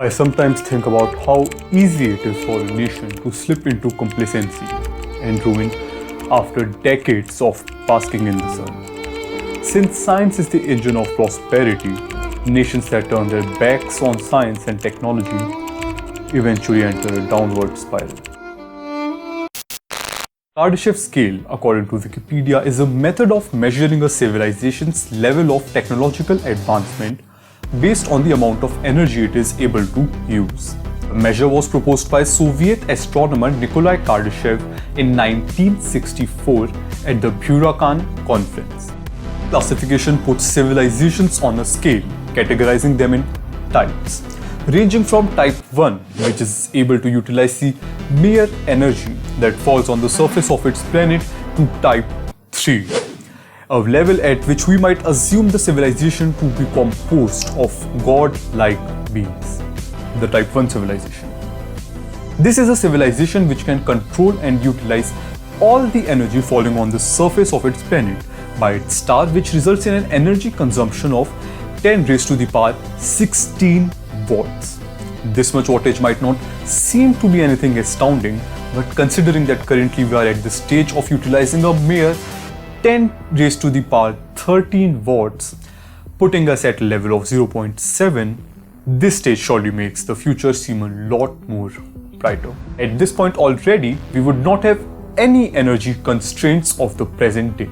I sometimes think about how easy it is for a nation to slip into complacency and ruin after decades of basking in the sun. Since science is the engine of prosperity, nations that turn their backs on science and technology eventually enter a downward spiral. Kardashev Scale, according to Wikipedia, is a method of measuring a civilization's level of technological advancement based on the amount of energy it is able to use. The measure was proposed by Soviet astronomer Nikolai Kardashev in 1964 at the Burakan Conference. Classification puts civilizations on a scale, categorizing them in types, ranging from type 1, which is able to utilize the mere energy that falls on the surface of its planet, to type 3, a level at which we might assume the civilization to be composed of god-like beings, the type 1 civilization. This is a civilization which can control and utilize all the energy falling on the surface of its planet by its star, which results in an energy consumption of 10 raised to the power 16 watts. This much wattage might not seem to be anything astounding, but considering that currently we are at the stage of utilizing a mere 10 raised to the power 13 watts, putting us at a level of 0.7, this stage surely makes the future seem a lot more brighter. At this point already, we would not have any energy constraints of the present day.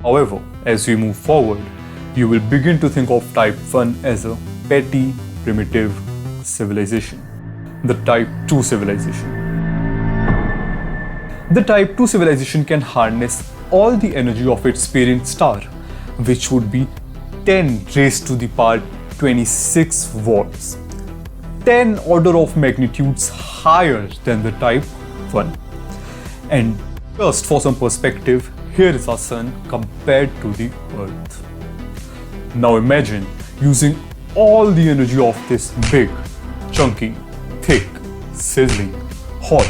However, as we move forward, you will begin to think of type 1 as a petty, primitive civilization, the type 2 civilization. The type 2 civilization can harness all the energy of its parent star, which would be 10 raised to the power 26 watts, 10 order of magnitudes higher than the type 1. And just for some perspective, here is our sun compared to the earth. Now imagine using all the energy of this big, chunky, thick, sizzling, hot,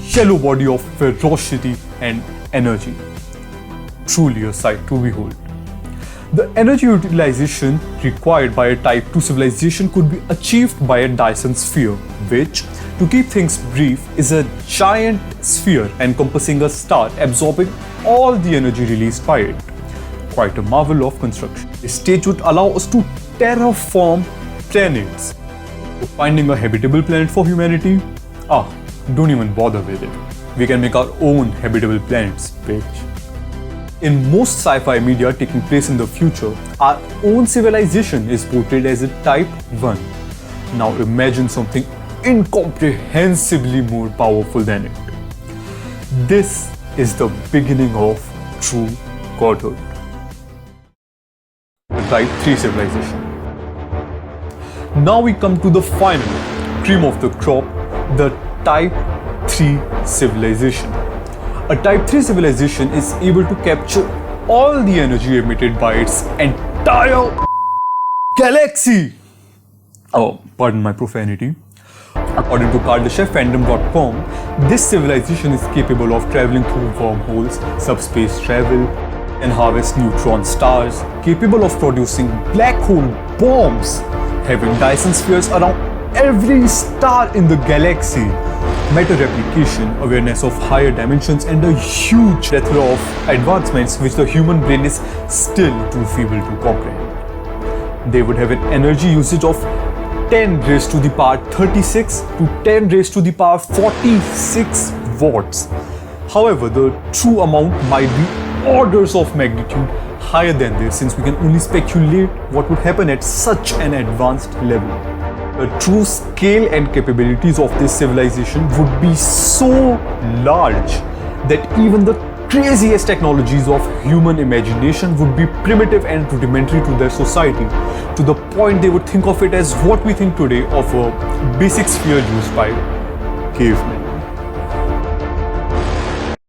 yellow body of ferocity and energy. Truly a sight to behold. The energy utilization required by a type 2 civilization could be achieved by a Dyson sphere, which, to keep things brief, is a giant sphere encompassing a star, absorbing all the energy released by it. Quite a marvel of construction. This stage would allow us to terraform planets. So finding a habitable planet for humanity? Don't even bother with it. We can make our own habitable planets, bitch. In most sci-fi media taking place in the future, our own civilization is portrayed as a type 1. Now imagine something incomprehensibly more powerful than it. This is the beginning of true godhood. The type 3 civilization. Now we come to the final cream of the crop, the type 3 civilization. A type 3 civilization is able to capture all the energy emitted by its entire galaxy. Oh, pardon my profanity. According to KardashevFandom.com, this civilization is capable of traveling through wormholes, subspace travel, and harvest neutron stars, capable of producing black hole bombs, having Dyson spheres around every star in the galaxy, meta replication, awareness of higher dimensions, and a huge plethora of advancements which the human brain is still too feeble to comprehend. They would have an energy usage of 10 raised to the power 36 to 10 raised to the power 46 watts. However, the true amount might be orders of magnitude higher than this, since we can only speculate what would happen at such an advanced level. The true scale and capabilities of this civilization would be so large that even the craziest technologies of human imagination would be primitive and rudimentary to their society, to the point they would think of it as what we think today of a basic sphere used by cavemen.